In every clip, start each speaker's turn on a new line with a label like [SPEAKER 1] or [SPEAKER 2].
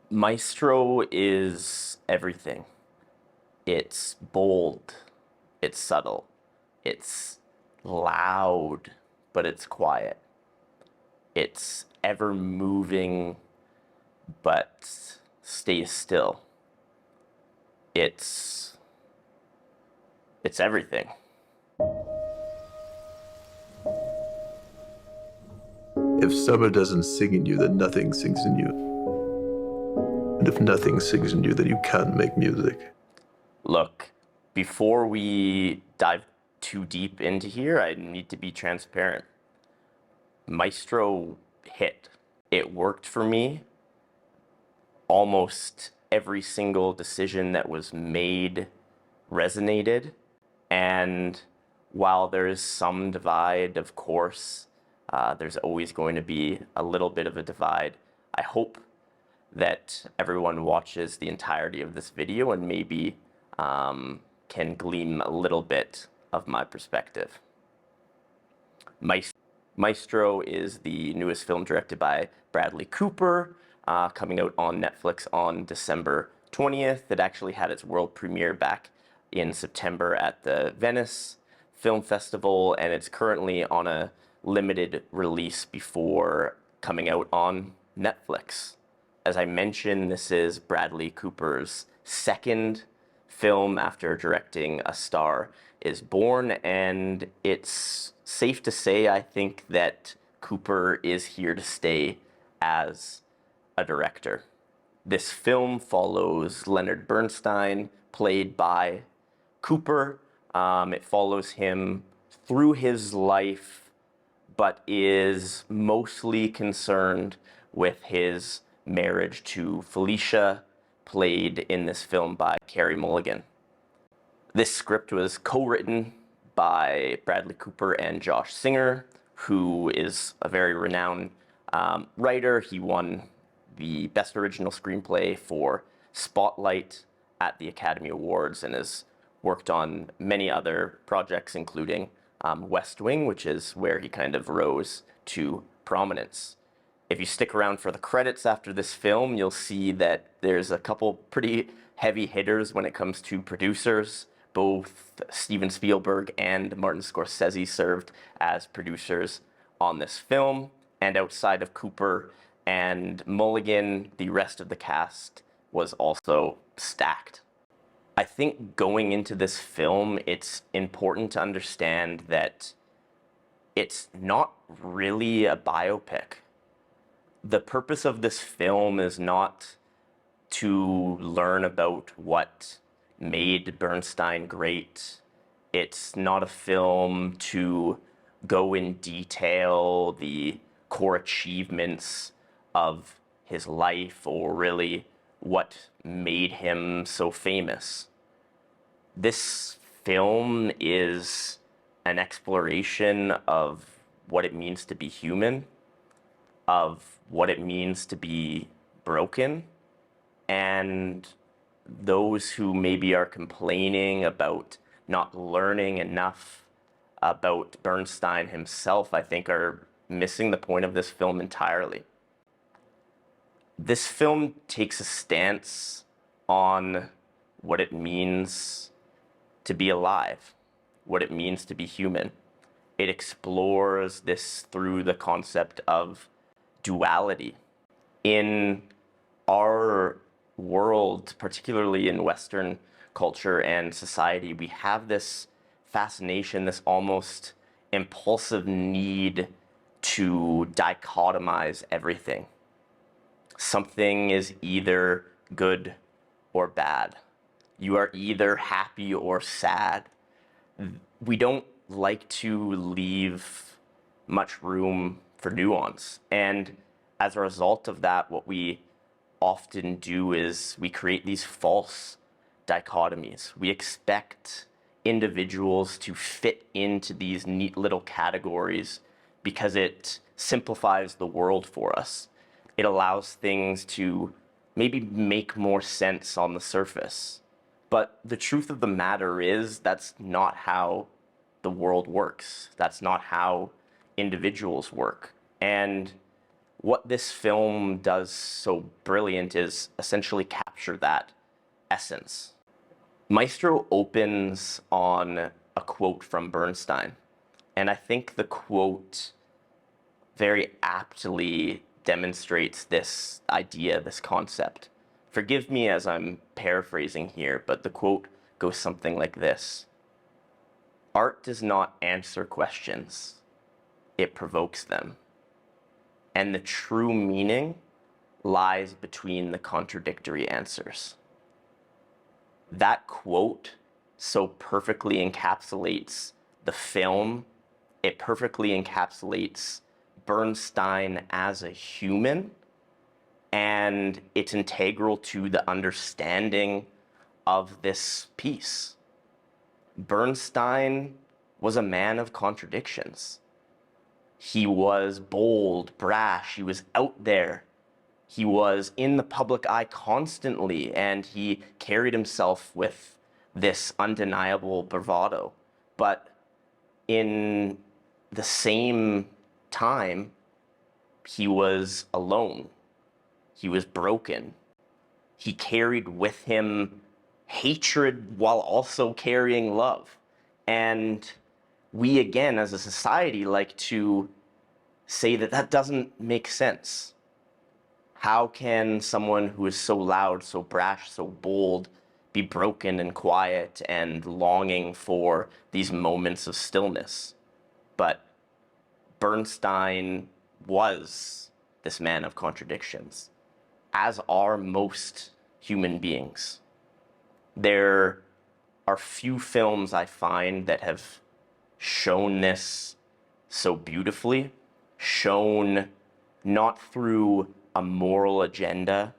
[SPEAKER 1] Maestro is everything. It's bold, it's subtle, it's loud, but it's quiet. It's ever moving, but stays still. It's everything.
[SPEAKER 2] If summer doesn't sing in you, then nothing sings in you. And if nothing sings in you, then you can't make music.
[SPEAKER 1] Look, before we dive too deep into here, I need to be transparent. Maestro hit. It worked for me. Almost every single decision that was made resonated. And while there is some divide, of course, there's always going to be a little bit of a divide. I hope that everyone watches the entirety of this video and maybe can glean a little bit of my perspective. Maestro is the newest film directed by Bradley Cooper, coming out on Netflix on December 20th. It actually had its world premiere back in September at the Venice Film Festival, and it's currently on a limited release before coming out on Netflix. As I mentioned, this is Bradley Cooper's second film after directing A Star is Born, and it's safe to say, I think, that Cooper is here to stay as a director. This film follows Leonard Bernstein, played by Cooper. It follows him through his life, but is mostly concerned with his marriage to Felicia, played in this film by Carey Mulligan. This script was co-written by Bradley Cooper and Josh Singer, who is a very renowned writer. He won the Best Original Screenplay for Spotlight at the Academy Awards and has worked on many other projects, including West Wing, which is where he kind of rose to prominence. If you stick around for the credits after this film, you'll see that there's a couple pretty heavy hitters when it comes to producers. Both Steven Spielberg and Martin Scorsese served as producers on this film. And outside of Cooper and Mulligan, the rest of the cast was also stacked. I think going into this film, it's important to understand that it's not really a biopic. The purpose of this film is not to learn about what made Bernstein great. It's not a film to go in detail the core achievements of his life or really what made him so famous. This film is an exploration of what it means to be human, of what it means to be broken, and those who maybe are complaining about not learning enough about Bernstein himself, I think, are missing the point of this film entirely. This film takes a stance on what it means to be alive, what it means to be human. It explores this through the concept of duality. In our world, particularly in Western culture and society, we have this fascination, this almost impulsive need to dichotomize everything. Something is either good or bad. You are either happy or sad. We don't like to leave much room for nuance. And as a result of that, what we often do is we create these false dichotomies. We expect individuals to fit into these neat little categories because it simplifies the world for us. It allows things to maybe make more sense on the surface. But the truth of the matter is that's not how the world works. That's not how individuals work. And what this film does so brilliant is essentially capture that essence. Maestro opens on a quote from Bernstein, and I think the quote very aptly demonstrates this idea, this concept. Forgive me as I'm paraphrasing here, but the quote goes something like this: "Art does not answer questions, it provokes them. And the true meaning lies between the contradictory answers." That quote so perfectly encapsulates the film. It perfectly encapsulates Bernstein as a human, and it's integral to the understanding of this piece. Bernstein was a man of contradictions. He was bold, brash, he was out there. He was in the public eye constantly, and he carried himself with this undeniable bravado. But in the same time, he was alone. He was broken. He carried with him hatred while also carrying love. And we, again, as a society, like to say that that doesn't make sense. How can someone who is so loud, so brash, so bold be broken and quiet and longing for these moments of stillness? But Bernstein was this man of contradictions, as are most human beings. There are few films I find that have shown this so beautifully, shown not through a moral agenda.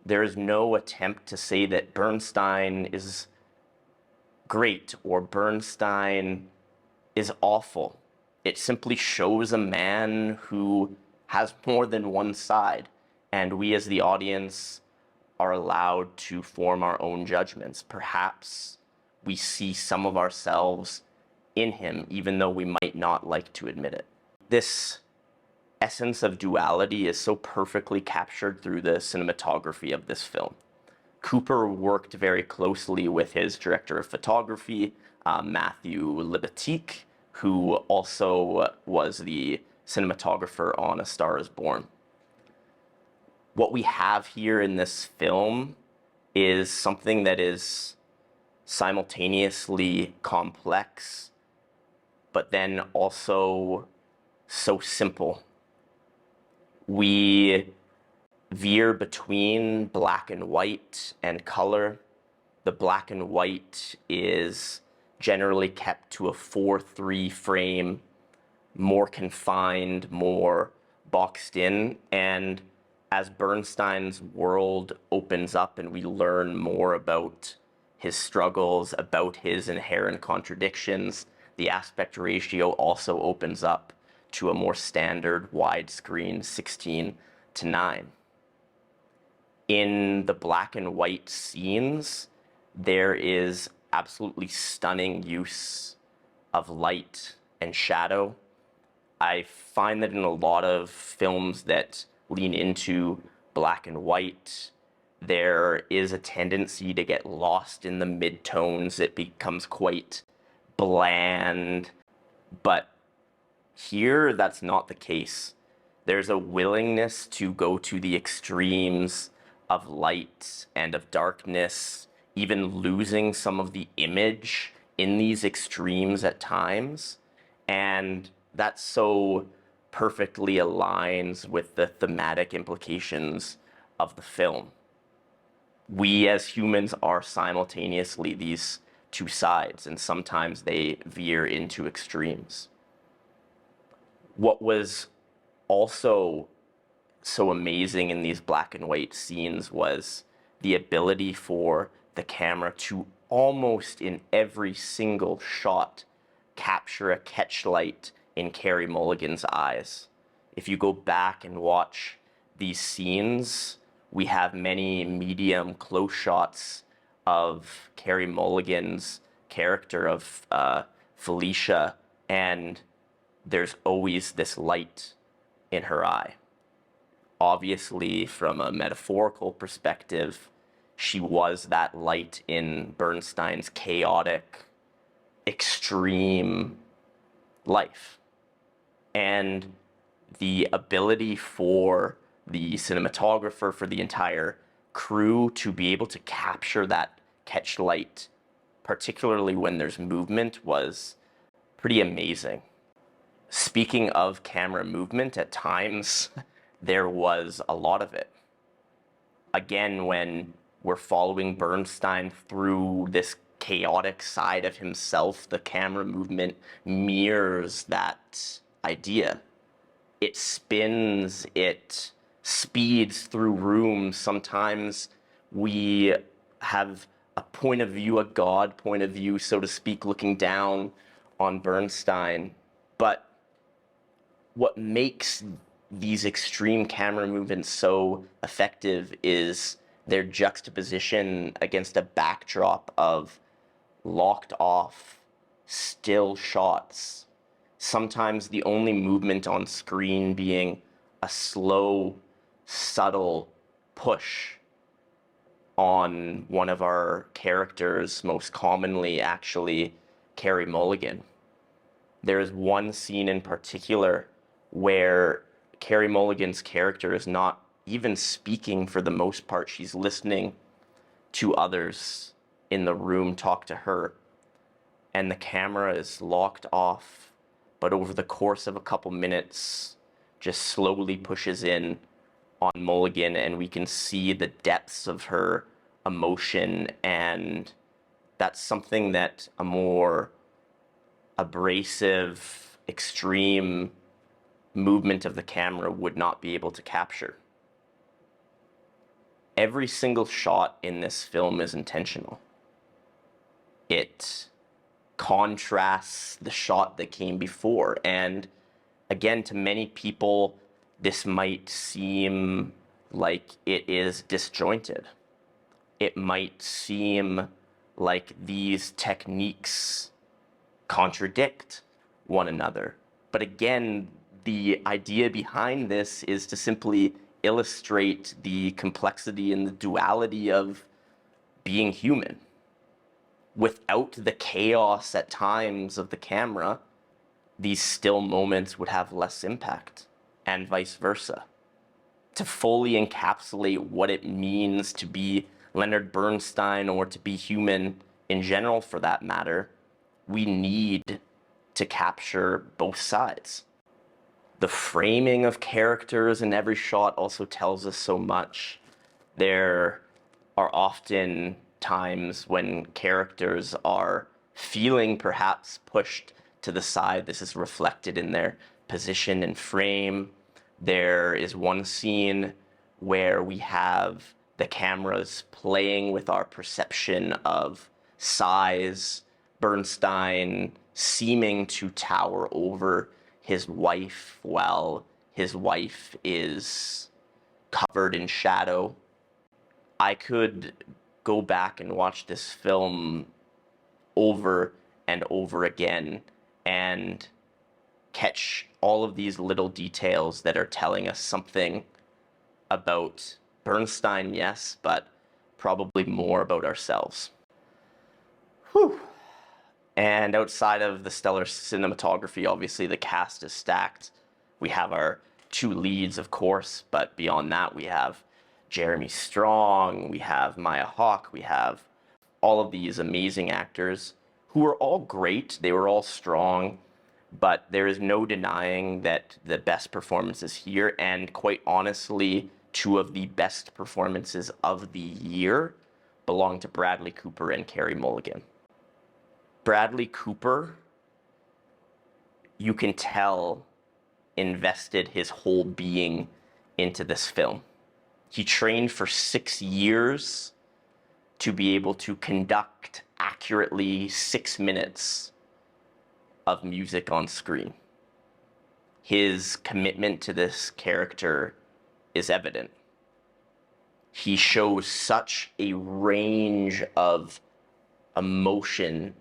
[SPEAKER 1] There is no attempt to say that Bernstein is great or Bernstein is awful. It simply shows a man who has more than one side, and we as the audience are allowed to form our own judgments. Perhaps we see some of ourselves in him, even though we might not like to admit it. This essence of duality is so perfectly captured through the cinematography of this film. Cooper worked very closely with his director of photography, Matthew Libatique, who also was the cinematographer on A Star is Born. What we have here in this film is something that is simultaneously complex, but then also so simple. We veer between black and white and color. The black and white is generally kept to a 4:3 frame, more confined, more boxed in. And as Bernstein's world opens up and we learn more about his struggles, about his inherent contradictions, the aspect ratio also opens up to a more standard widescreen 16:9. In the black and white scenes, there is absolutely stunning use of light and shadow. I find that in a lot of films that lean into black and white, there is a tendency to get lost in the midtones. It becomes quite bland. But here, that's not the case. There's a willingness to go to the extremes of light and of darkness, even losing some of the image in these extremes at times. And that so perfectly aligns with the thematic implications of the film. We as humans are simultaneously these two sides, and sometimes they veer into extremes. What was also so amazing in these black and white scenes was the ability for the camera to almost in every single shot capture a catchlight in Carey Mulligan's eyes. If you go back and watch these scenes, we have many medium close shots of Carey Mulligan's character of Felicia, and there's always this light in her eye. obviously, from a metaphorical perspective, she was that light in Bernstein's chaotic, extreme life. And the ability for the cinematographer, for the entire crew to be able to capture that catch light, particularly when there's movement, was pretty amazing. Speaking of camera movement, at times there was a lot of it. Again, when we're following Bernstein through this chaotic side of himself, the camera movement mirrors that idea. It spins, it speeds through rooms. Sometimes we have a point of view, a God point of view, so to speak, looking down on Bernstein. But what makes these extreme camera movements so effective is their juxtaposition against a backdrop of locked off, still shots. Sometimes the only movement on screen being a slow, subtle push on one of our characters, most commonly actually Carey Mulligan. There is one scene in particular where Carey Mulligan's character is not even speaking for the most part. She's listening to others in the room talk to her, and the camera is locked off, but over the course of a couple minutes just slowly pushes in on Mulligan, and we can see the depths of her emotion. And that's something that a more abrasive, extreme movement of the camera would not be able to capture. Every single shot in this film is intentional. It contrasts the shot that came before. And again, to many people, this might seem like it is disjointed. It might seem like these techniques contradict one another. But again, the idea behind this is to simply illustrate the complexity and the duality of being human. Without the chaos at times of the camera, these still moments would have less impact, and vice versa. To fully encapsulate what it means to be Leonard Bernstein, or to be human in general for that matter, we need to capture both sides. The framing of characters in every shot also tells us so much. There are often times when characters are feeling perhaps pushed to the side. This is reflected in their position and frame. There is one scene where we have the cameras playing with our perception of size, Bernstein seeming to tower over his wife while his wife is covered in shadow. I could go back and watch this film over and over again and catch all of these little details that are telling us something about Bernstein, yes, but probably more about ourselves. Whew. And outside of the stellar cinematography, obviously the cast is stacked. We have our two leads, of course, but beyond that, we have Jeremy Strong, we have Maya Hawke, we have all of these amazing actors who are all great. They were all strong, but there is no denying that the best performances here, and quite honestly, two of the best performances of the year, belong to Bradley Cooper and Carey Mulligan. Bradley Cooper, you can tell, invested his whole being into this film. He trained for 6 years to be able to conduct accurately 6 minutes of music on screen. His commitment to this character is evident. He shows such a range of emotion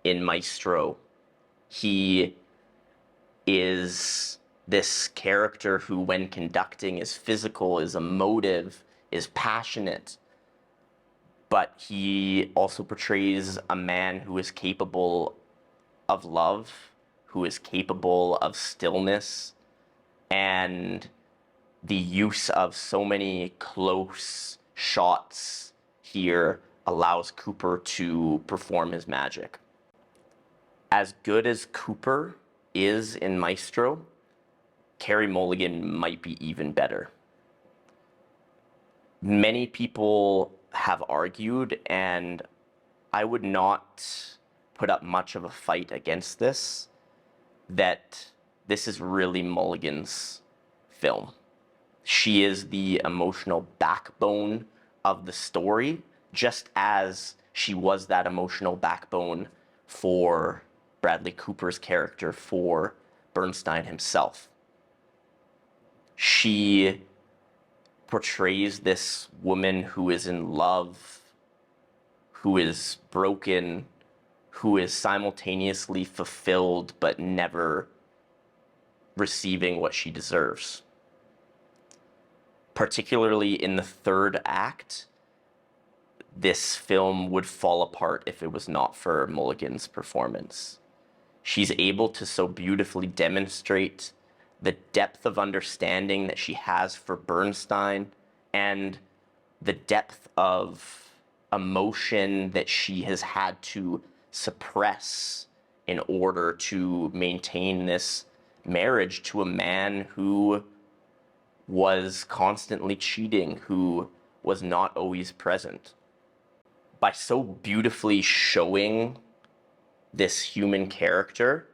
[SPEAKER 1] in Maestro. He is This character who, when conducting, is physical, is emotive, is passionate, but he also portrays a man who is capable of love, who is capable of stillness, and the use of so many close shots here allows Cooper to perform his magic. As good as Cooper is in Maestro, Carey Mulligan might be even better. Many people have argued, and I would not put up much of a fight against this, that this is really Mulligan's film. She is the emotional backbone of the story, just as she was that emotional backbone for Bradley Cooper's character, for Bernstein himself. She portrays this woman who is in love, who is broken, who is simultaneously fulfilled but never receiving what she deserves. Particularly in the third act, this film would fall apart if it was not for Mulligan's performance. She's able to so beautifully demonstrate the depth of understanding that she has for Bernstein and the depth of emotion that she has had to suppress in order to maintain this marriage to a man who was constantly cheating, who was not always present. By so beautifully showing this human character,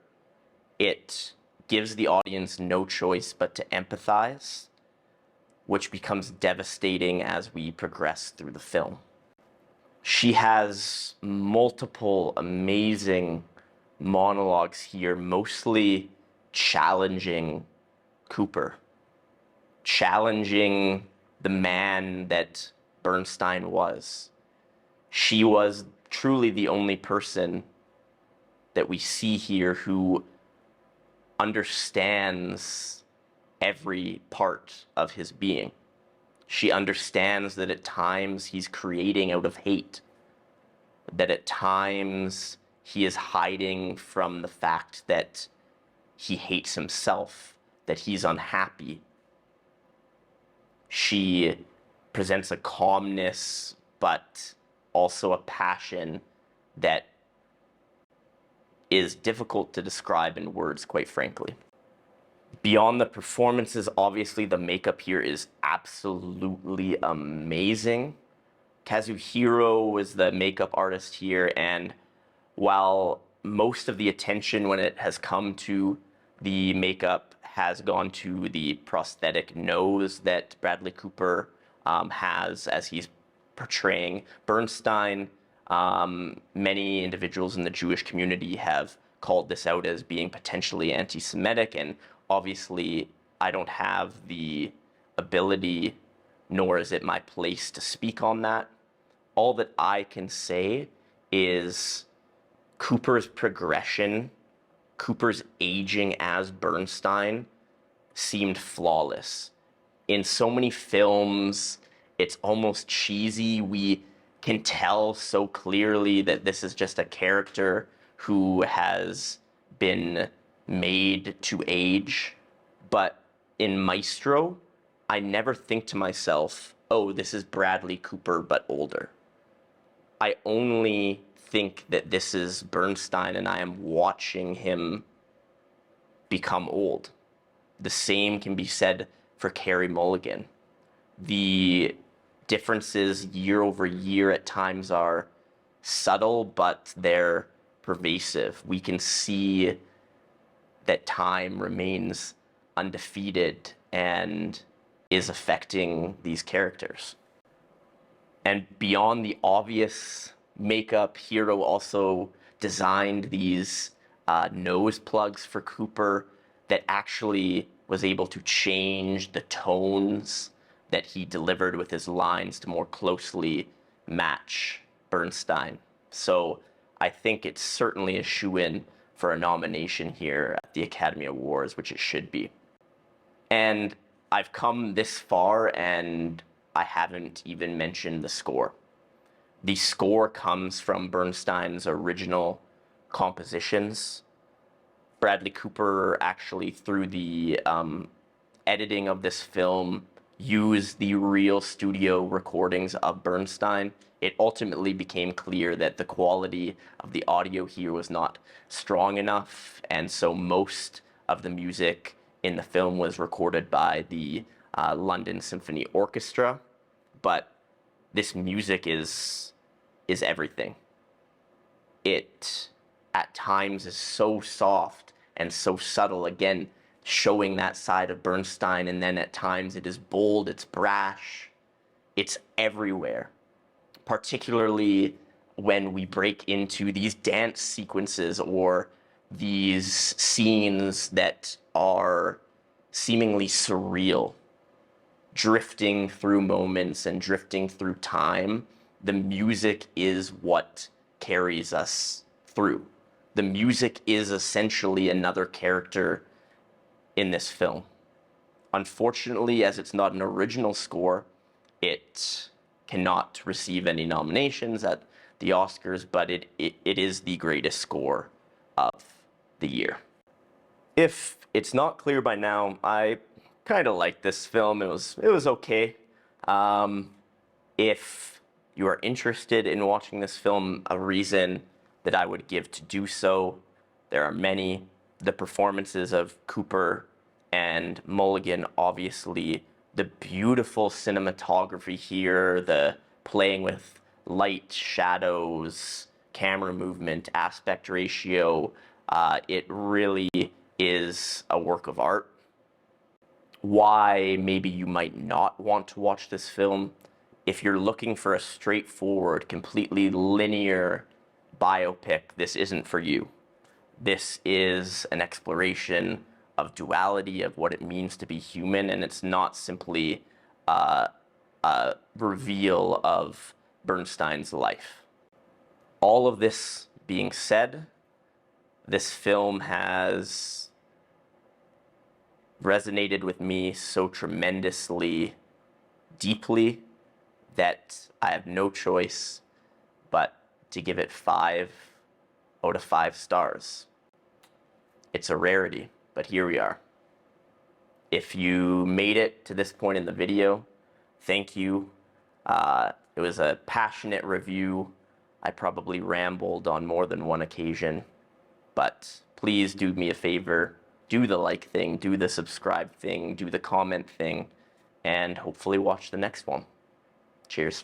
[SPEAKER 1] it gives the audience no choice but to empathize, which becomes devastating as we progress through the film. She has multiple amazing monologues here, mostly challenging Cooper, challenging the man that Bernstein was. She was truly the only person that we see here who understands every part of his being. She understands that at times he's creating out of hate, that at times he is hiding from the fact that he hates himself, that he's unhappy. She presents a calmness, but also a passion that is difficult to describe in words, quite frankly. Beyond the performances, obviously the makeup here is absolutely amazing. Kazuhiro is the makeup artist here, and while most of the attention when it has come to the makeup has gone to the prosthetic nose that Bradley Cooper has as he's portraying Bernstein, many individuals in the Jewish community have called this out as being potentially anti-Semitic, and obviously I don't have the ability, nor is it my place to speak on that. All that I can say is Cooper's progression, Cooper's aging as Bernstein seemed flawless. In so many films, it's almost cheesy. We can tell so clearly that this is just a character who has been made to age. But in Maestro, I never think to myself, oh, this is Bradley Cooper, but older. I only think that this is Bernstein and I am watching him become old. The same can be said for Carey Mulligan. The differences year over year at times are subtle, but they're pervasive. We can see that time remains undefeated and is affecting these characters. And beyond the obvious makeup, Hiro also designed these nose plugs for Cooper that actually was able to change the tones that he delivered with his lines to more closely match Bernstein. So I think it's certainly a shoo-in for a nomination here at the Academy Awards, which it should be. And I've come this far and I haven't even mentioned the score. The score comes from Bernstein's original compositions. Bradley Cooper actually, through the editing of this film, used the real studio recordings of Bernstein. It ultimately became clear that the quality of the audio here was not strong enough, and so most of the music in the film was recorded by the London Symphony Orchestra. But this music is everything. It at times is so soft and so subtle, again showing that side of Bernstein, and then at times it is bold, it's brash, it's everywhere, particularly when we break into these dance sequences or these scenes that are seemingly surreal, drifting through moments and drifting through time. The music is what carries us through. The music is essentially another character in this film. Unfortunately, as it's not an original score, it cannot receive any nominations at the Oscars, but it is the greatest score of the year. If it's not clear by now, I kind of like this film. It was okay. If you are interested in watching this film, a reason that I would give to do so, there are many. The performances of Cooper and Mulligan, obviously, the beautiful cinematography here, the playing with light, shadows, camera movement, aspect ratio, it really is a work of art. Why maybe you might not want to watch this film? If you're looking for a straightforward, completely linear biopic, this isn't for you. This is an exploration of duality, of what it means to be human, and it's not simply a reveal of Bernstein's life. All of this being said, this film has resonated with me so tremendously deeply that I have no choice but to give it 5 out of 5 stars. It's a rarity, but here we are. If you made it to this point in the video, thank you. It was a passionate review. I probably rambled on more than one occasion, but please do me a favor. Do the like thing, do the subscribe thing, do the comment thing, and hopefully watch the next one. Cheers.